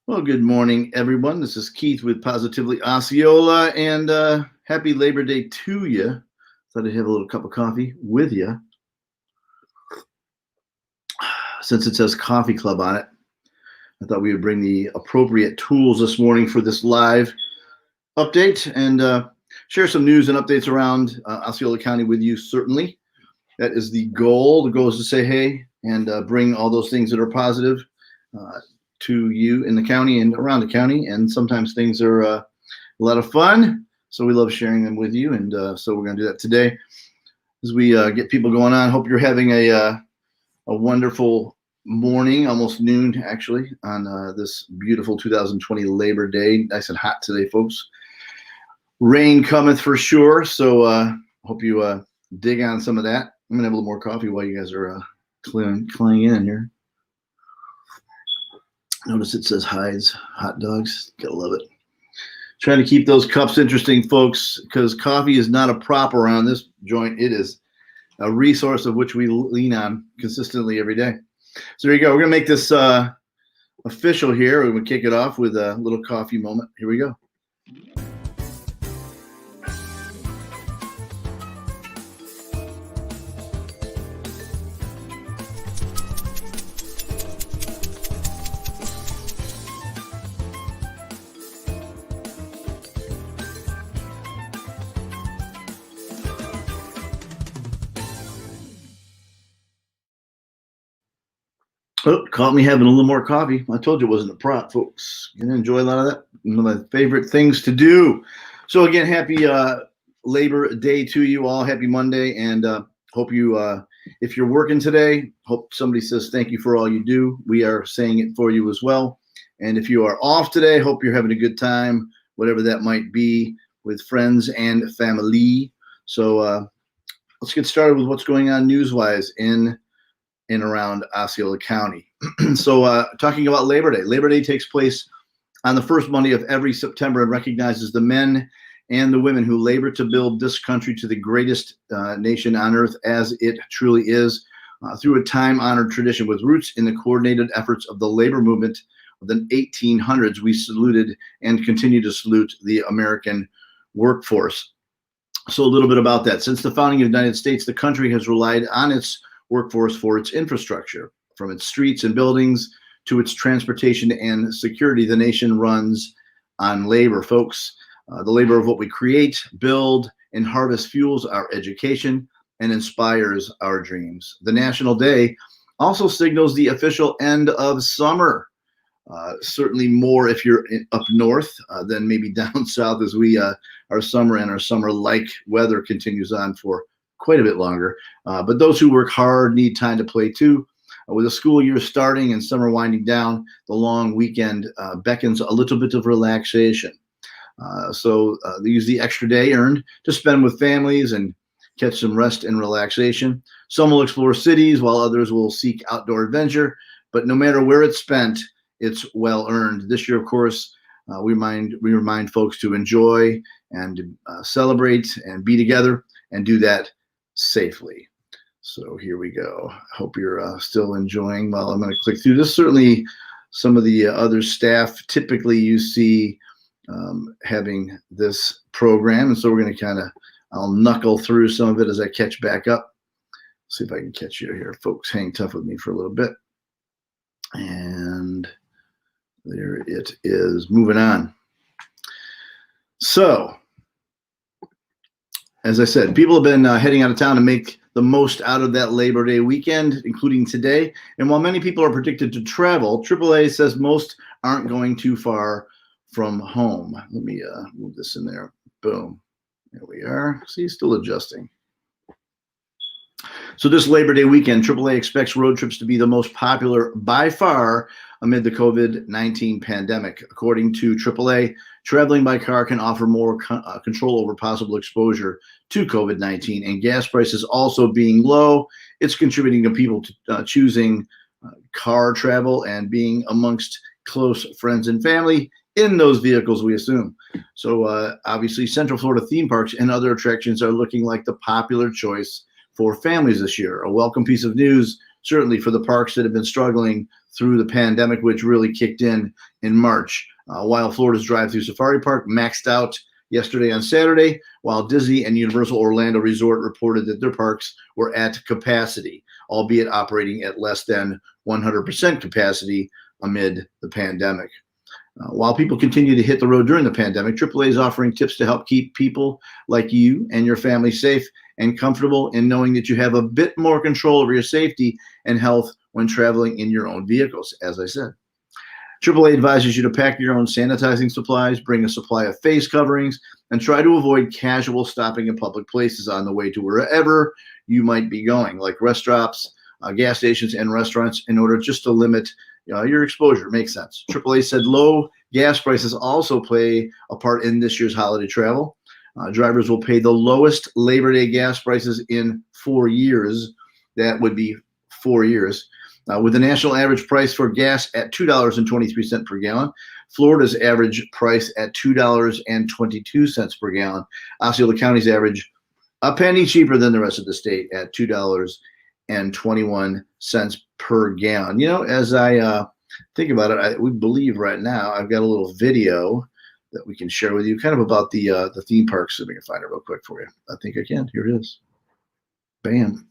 Well, good morning, everyone. This is Keith with Positively Osceola, and happy Labor Day to you. Thought I'd have a little cup of coffee with you. Since it says Coffee Club on it, I thought we would bring the appropriate tools this morning for this live update and share some news and updates around Osceola County with you, certainly. That is the goal. The goal is to say hey and bring all those things that are positive to you in the county and around the county. And sometimes things are a lot of fun, so we love sharing them with you. And so we're going to do that today as we get people going on. Hope you're having a wonderful morning, almost noon actually, on this beautiful 2020 Labor Day. Nice and hot today, folks. Rain cometh for sure, so hope you dig on some of that. I'm gonna have a little more coffee while you guys are claying in here. Notice it says Hides hot dogs. Gotta love it. Trying to keep those cups interesting, folks, because coffee is not a prop around this joint. It is a resource of which we lean on consistently every day. So there you go. We're gonna make this official here. We're gonna kick it off with a little coffee moment. Here we go. Oh, caught me having a little more coffee. I told you it wasn't a prop, folks. Gonna enjoy a lot of that. One of my favorite things to do. So again, happy Labor Day to you all. Happy Monday, and hope you, if you're working today, hope somebody says thank you for all you do. We are saying it for you as well. And if you are off today, hope you're having a good time, whatever that might be, with friends and family. So let's get started with what's going on news-wise in and around Osceola County. So talking about Labor Day. Labor Day takes place on the first Monday of every September and recognizes the men and the women who labor to build this country to the greatest nation on earth, as it truly is, through a time-honored tradition with roots in the coordinated efforts of the labor movement of the 1800s. We saluted and continue to salute the American workforce. So a little bit about that. Since the founding of the United States, the country has relied on its workforce for its infrastructure, from its streets and buildings to its transportation and security. The nation runs on labor, folks. The labor of what we create, build, and harvest fuels our education and inspires our dreams. The National Day also signals the official end of summer. Certainly more if you're up north than maybe down south, as we our summer and our summer-like weather continues on for quite a bit longer. But those who work hard need time to play too. With the school year starting and summer winding down, the long weekend beckons a little bit of relaxation. So they use the extra day earned to spend with families and catch some rest and relaxation. Some will explore cities while others will seek outdoor adventure. But no matter where it's spent, it's well earned. This year, of course, we remind folks to enjoy and celebrate and be together and do that safely. So here we go. I hope you're still enjoying while I'm going to click through this. Certainly some of the other staff typically you see having this program. And so we're going to I'll knuckle through some of it as I catch back up. See if I can catch you here, folks. Hang tough with me for a little bit. And there it is. Moving on. So, as I said, people have been heading out of town to make the most out of that Labor Day weekend, including today. And while many people are predicted to travel, AAA says most aren't going too far from home. Let me move this in there. Boom. There we are. See, still adjusting. So this Labor Day weekend, AAA expects road trips to be the most popular by far amid the COVID-19 pandemic. According to AAA, traveling by car can offer more control over possible exposure to COVID-19, and gas prices also being low, it's contributing to people choosing car travel and being amongst close friends and family in those vehicles, we assume. So obviously Central Florida theme parks and other attractions are looking like the popular choice for families this year. A welcome piece of news, certainly for the parks that have been struggling through the pandemic, which really kicked in March. While Florida's drive-through safari park maxed out yesterday on Saturday, while Disney and Universal Orlando Resort reported that their parks were at capacity, albeit operating at less than 100% capacity amid the pandemic. While people continue to hit the road during the pandemic, AAA is offering tips to help keep people like you and your family safe and comfortable in knowing that you have a bit more control over your safety and health when traveling in your own vehicles, as I said. AAA advises you to pack your own sanitizing supplies, bring a supply of face coverings, and try to avoid casual stopping in public places on the way to wherever you might be going, like rest stops, gas stations, and restaurants, in order just to limit your exposure. Makes sense. AAA said low gas prices also play a part in this year's holiday travel. Drivers will pay the lowest Labor Day gas prices in 4 years. That would be 4 years. With the national average price for gas at $2.23 per gallon, Florida's average price at $2.22 per gallon, Osceola County's average a penny cheaper than the rest of the state at $2.21 per gallon. As I think about it, we believe right now I've got a little video that we can share with you, kind of about the theme parks. If I can find it real quick for you. I think I can. Here it is. Bam.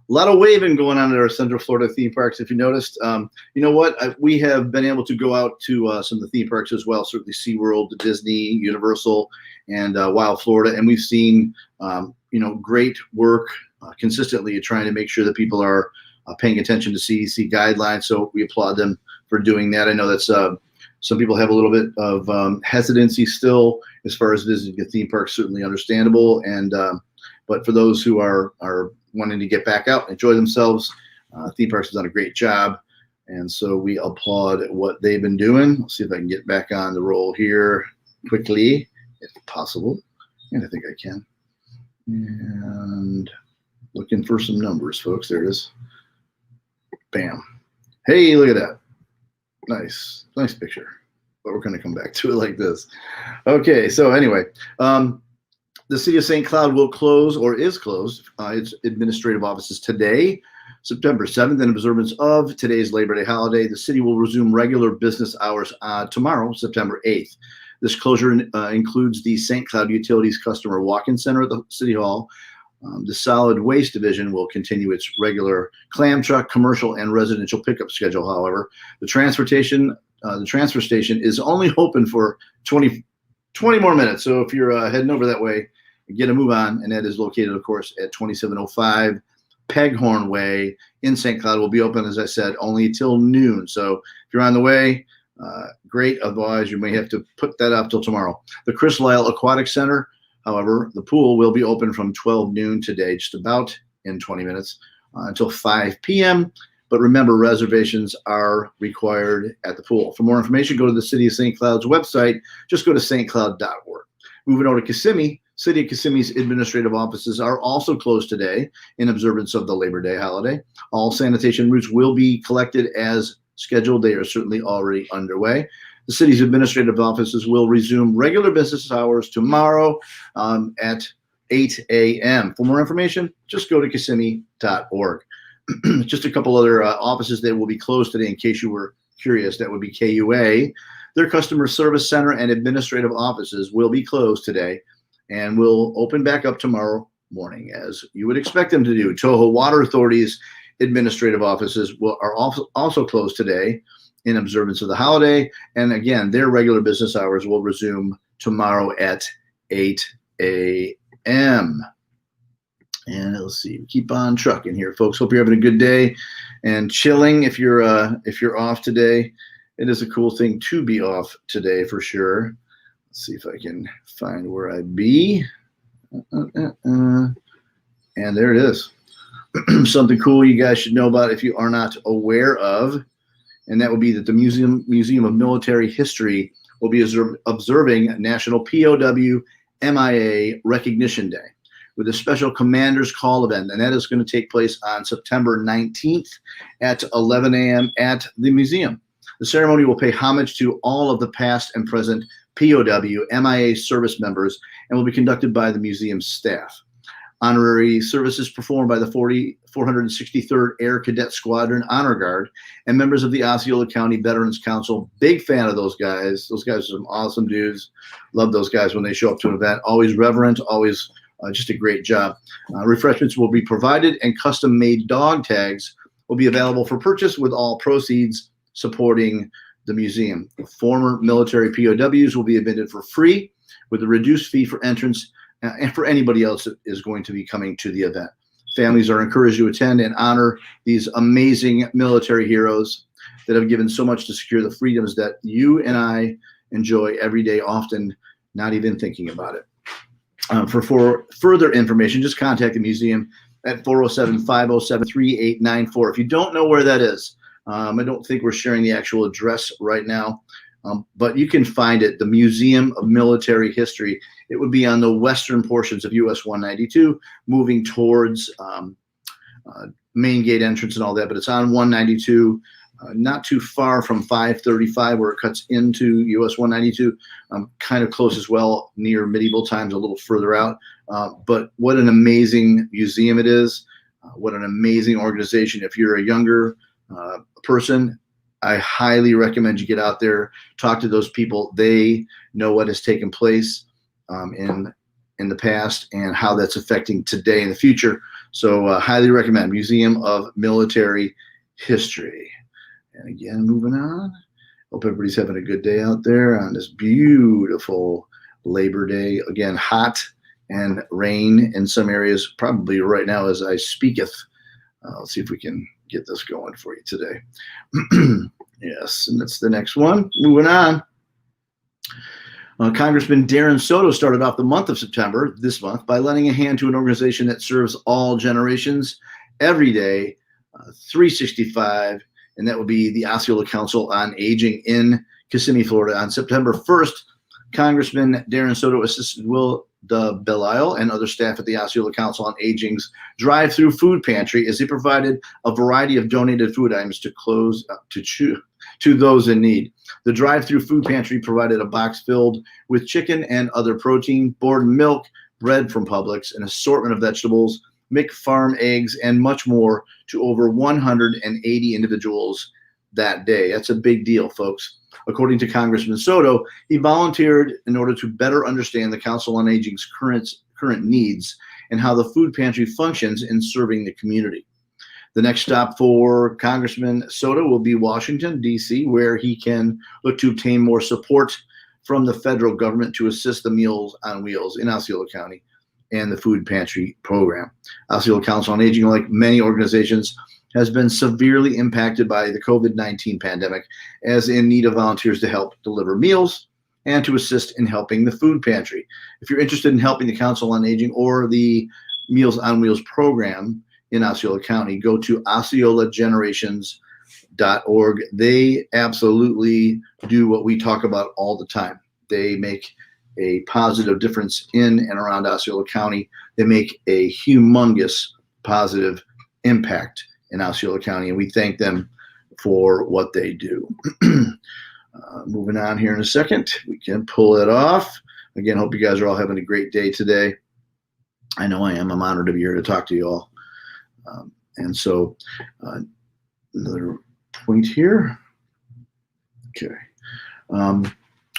A lot of waving going on at our Central Florida theme parks. If you noticed, you know what? We have been able to go out to some of the theme parks as well, certainly SeaWorld, Disney, Universal, and Wild Florida. And we've seen, great work consistently trying to make sure that people are paying attention to CDC guidelines. So we applaud them for doing that. I know that's some people have a little bit of hesitancy still as far as visiting the theme parks, certainly understandable. And but for those who are wanting to get back out and enjoy themselves, theme parks has done a great job. And so we applaud what they've been doing. Let's see if I can get back on the roll here quickly, if possible. And I think I can. And looking for some numbers, folks. There it is. Bam. Hey, look at that. Nice picture. But we're going to come back to it like this. Okay, so anyway, the city of St. Cloud will close, or is closed, its administrative offices today, September 7th, in observance of today's Labor Day holiday. The city will resume regular business hours tomorrow, September 8th. This closure includes the St. Cloud Utilities Customer Walk-in Center at the City Hall. The Solid Waste Division will continue its regular clam truck, commercial, and residential pickup schedule. However, the transfer station is only open for 20 more minutes. So if you're heading over that way, get a move on. And that is located, of course, at 2705 Peghorn Way in St. Cloud. Will be open, as I said, only till noon. So if you're on the way, great. Otherwise, you may have to put that up till tomorrow. The Chris Lyle Aquatic Center, however, the pool will be open from 12 noon today, just about in 20 minutes, until 5 p.m. But remember, reservations are required at the pool. For more information, go to the City of St. Cloud's website. Just go to stcloud.org. Moving over to Kissimmee, City of Kissimmee's administrative offices are also closed today in observance of the Labor Day holiday. All sanitation routes will be collected as scheduled. They are certainly already underway. The city's administrative offices will resume regular business hours tomorrow at 8 a.m. For more information, just go to kissimmee.org. Just a couple other offices that will be closed today, in case you were curious. That would be KUA. Their customer service center and administrative offices will be closed today and will open back up tomorrow morning, as you would expect them to do. Toho Water Authority's administrative offices are also closed today in observance of the holiday. And again, their regular business hours will resume tomorrow at 8 a.m. And let's see, keep on trucking here, folks. Hope you're having a good day and chilling. If you're off today, it is a cool thing to be off today for sure. Let's see if I can find where I be. And there it is. Something cool you guys should know about if you are not aware of, and that would be that the Museum of Military History will be observing National POW MIA Recognition Day with a special Commander's Call event, and that is going to take place on September 19th at 11 a.m. at the museum. The ceremony will pay homage to all of the past and present POW MIA service members and will be conducted by the museum staff. Honorary services performed by the 463rd Air Cadet Squadron Honor Guard and members of the Osceola County Veterans Council. Big fan of those guys. Those guys are some awesome dudes. Love those guys when they show up to an event. Always reverent, always just a great job. Refreshments will be provided, and custom-made dog tags will be available for purchase, with all proceeds supporting the museum. Former military POWs will be admitted for free, with a reduced fee for entrance and for anybody else that is going to be coming to the event. Families are encouraged to attend and honor these amazing military heroes that have given so much to secure the freedoms that you and I enjoy every day, often not even thinking about it. For further information, just contact the museum at 407-507-3894. If you don't know where that is, I don't think we're sharing the actual address right now, but you can find it, the Museum of Military History. It would be on the western portions of US 192, moving towards main gate entrance and all that, but it's on 192, not too far from 535 where it cuts into US 192, kind of close as well, near medieval times, a little further out. But what an amazing museum it is. What an amazing organization. If you're a younger person, I highly recommend you get out there, talk to those people. They know what has taken place in the past and how that's affecting today and the future. So highly recommend Museum of Military History. And again, moving on. Hope everybody's having a good day out there on this beautiful Labor Day. Again, hot and rain in some areas, probably right now as I speaketh. Let's see if we can get this going for you today. Yes, and that's the next one. Moving on. Congressman Darren Soto started off the month of September, this month, by lending a hand to an organization that serves all generations every day, 365, and that would be the Osceola Council on Aging in Kissimmee, Florida. On September 1st, Congressman Darren Soto assisted Will Belial and other staff at the Osceola Council on Aging's drive-through food pantry as they provided a variety of donated food items to those in need. The drive-through food pantry provided a box filled with chicken and other protein, board milk, bread from Publix, an assortment of vegetables, Mick Farm eggs, and much more to over 180 individuals that day. That's a big deal, folks. According to Congressman Soto, he volunteered in order to better understand the Council on Aging's current needs and how the food pantry functions in serving the community. The next stop for Congressman Soto will be Washington, D.C., where he can look to obtain more support from the federal government to assist the Meals on Wheels in Osceola County and the food pantry program. Osceola Council on Aging, like many organizations, has been severely impacted by the COVID-19 pandemic, as in need of volunteers to help deliver meals and to assist in helping the food pantry. If you're interested in helping the Council on Aging or the Meals on Wheels program in Osceola County, go to OsceolaGenerations.org. They absolutely do what we talk about all the time. They make a positive difference in and around Osceola County. They make a humongous positive impact in Osceola County, and we thank them for what they do. Moving on here in a second, we can pull it off. Again, hope you guys are all having a great day today. I know I am. I'm honored to be here to talk to you all. And so another point here. Okay.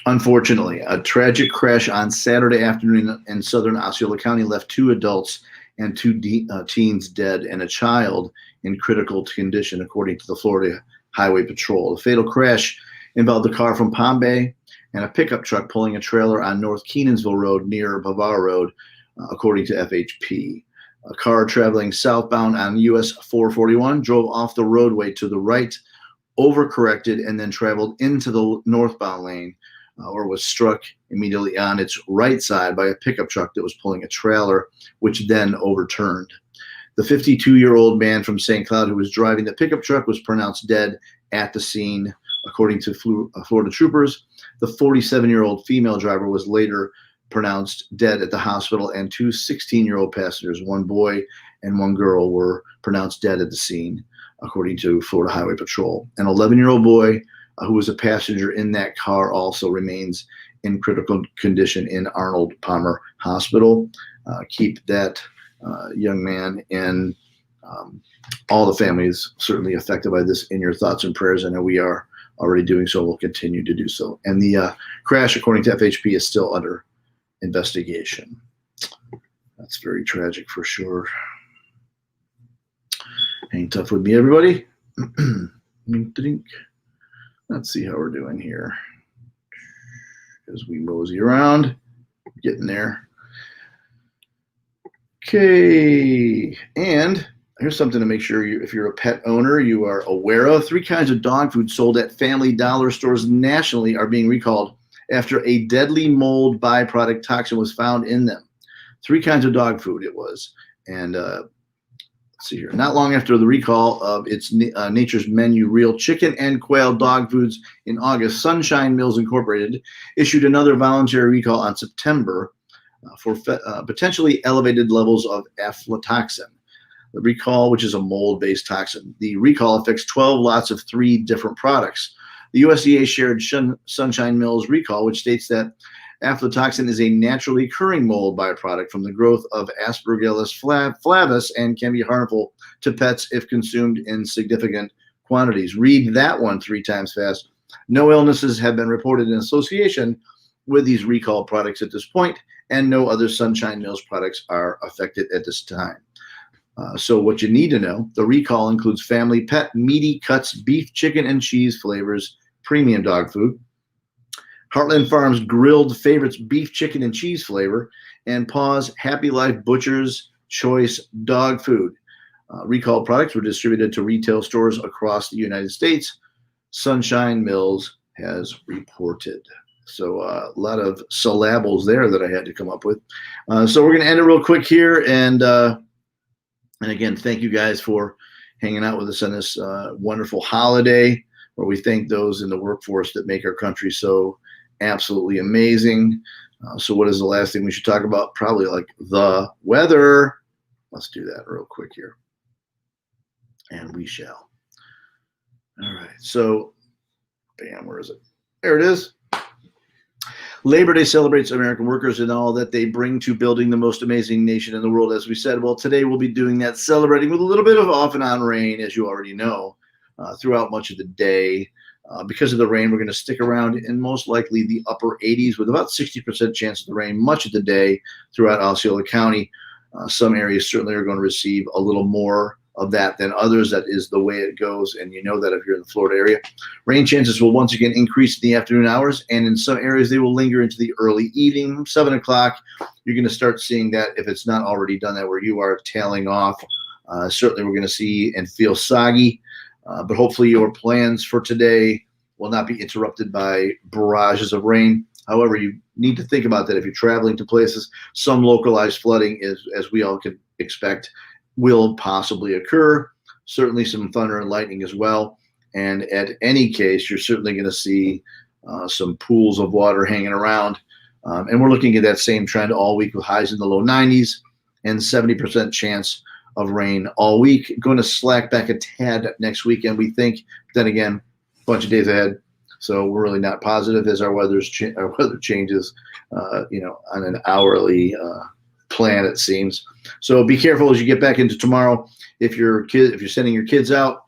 Unfortunately, a tragic crash on Saturday afternoon in southern Osceola County left 2 adults and 2 teens dead and a child in critical condition, according to the Florida Highway Patrol. The fatal crash involved a car from Palm Bay and a pickup truck pulling a trailer on North Kenansville Road near Bavar Road, according to FHP. A car traveling southbound on US 441 drove off the roadway to the right, overcorrected, and then traveled into the northbound lane, or was struck immediately on its right side by a pickup truck that was pulling a trailer, which then overturned. The 52-year-old man from St. Cloud who was driving the pickup truck was pronounced dead at the scene, according to Florida troopers. The 47-year-old female driver was later pronounced dead at the hospital, and 2 16-year-old passengers, 1 boy and 1 girl, were pronounced dead at the scene, according to Florida Highway Patrol. An 11-year-old boy who was a passenger in that car also remains in critical condition in Arnold Palmer Hospital. Keep that young man and all the families certainly affected by this in your thoughts and prayers. I know we are already doing so. We'll continue to do so. And the crash, according to FHP, is still under investigation. That's very tragic for sure. Hang tough with me, everybody. Let's see how we're doing here as we mosey around, getting there. Okay, and here's something to make sure if you're a pet owner, you are aware of. 3 kinds of dog food sold at Family Dollar stores nationally are being recalled after a deadly mold byproduct toxin was found in them. 3 kinds of dog food it was. And let's see here. Not long after the recall of its Nature's Menu Real Chicken and Quail dog foods in August, Sunshine Mills Incorporated issued another voluntary recall on September for potentially elevated levels of aflatoxin. The recall, which is a mold-based toxin, the recall affects 12 lots of 3 different products. The USDA shared Sunshine Mills recall, which states that aflatoxin is a naturally occurring mold byproduct from the growth of Aspergillus flavus and can be harmful to pets if consumed in significant quantities. Read that one 3 times fast. No illnesses have been reported in association with these recall products at this point, and no other Sunshine Mills products are affected at this time. So what you need to know, the recall includes family pet meaty cuts, beef, chicken, and cheese flavors, premium dog food, Heartland Farms grilled favorites beef, chicken, and cheese flavor, and Paws Happy Life Butcher's Choice dog food. Recalled products were distributed to retail stores across the United States, Sunshine Mills has reported. So a lot of syllables there that I had to come up with. So we're going to end it real quick here. And again, thank you guys for hanging out with us on this wonderful holiday, where we thank those in the workforce that make our country so absolutely amazing. So what is the last thing we should talk about? Probably like the weather. Let's do that real quick here. And we shall. All right. So, bam, where is it? There it is. Labor Day celebrates American workers and all that they bring to building the most amazing nation in the world, as we said. Well, today we'll be doing that, celebrating with a little bit of off and on rain, as you already know, throughout much of the day. Because of the rain, we're going to stick around in most likely the upper 80s with about 60% chance of the rain much of the day throughout Osceola County. Some areas certainly are going to receive a little more of that than others. That is the way it goes, and you know that if you're in the Florida area. Rain chances will once again increase in the afternoon hours, and in some areas they will linger into the early evening. 7 o'clock, you're going to start seeing that, if it's not already done that, where you are tailing off. Certainly we're going to see and feel soggy, but hopefully your plans for today will not be interrupted by barrages of rain. However, you need to think about that if you're traveling to places. Some localized flooding, as we all can expect, will possibly occur. Certainly some thunder and lightning as well. And at any case, you're certainly going to see some pools of water hanging around And we're looking at that same trend all week with highs in the low 90s and 70% chance of rain all week. Going to slack back a tad next weekend, we think. Then again, a bunch of days ahead. So we're really not positive as our weather changes, on an hourly plan, it seems. So be careful as you get back into tomorrow. If you're sending your kids out,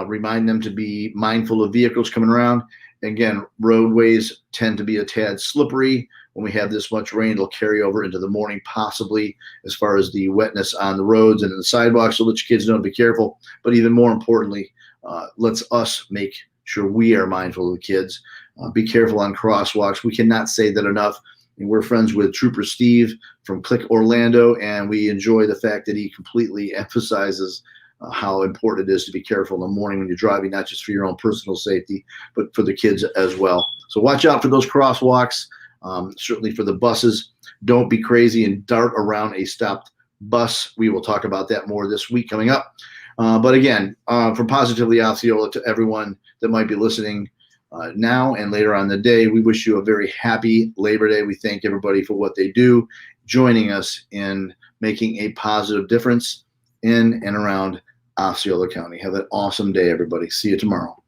remind them to be mindful of vehicles coming around. Again, roadways tend to be a tad slippery. When we have this much rain, it'll carry over into the morning, possibly, as far as the wetness on the roads and in the sidewalks. So let your kids know to be careful. But even more importantly, let's us make sure we are mindful of the kids. Be careful on crosswalks. We cannot say that enough. And we're friends with Trooper Steve from Click Orlando, and we enjoy the fact that he completely emphasizes how important it is to be careful in the morning when you're driving, not just for your own personal safety, but for the kids as well. So watch out for those crosswalks. Certainly for the buses, don't be crazy and dart around a stopped bus. We will talk about that more this week coming up. But again, from Positively Osceola to everyone that might be listening now and later on in the day, we wish you a very happy Labor Day. We thank everybody for what they do, joining us in making a positive difference in and around Osceola County. Have an awesome day, everybody. See you tomorrow.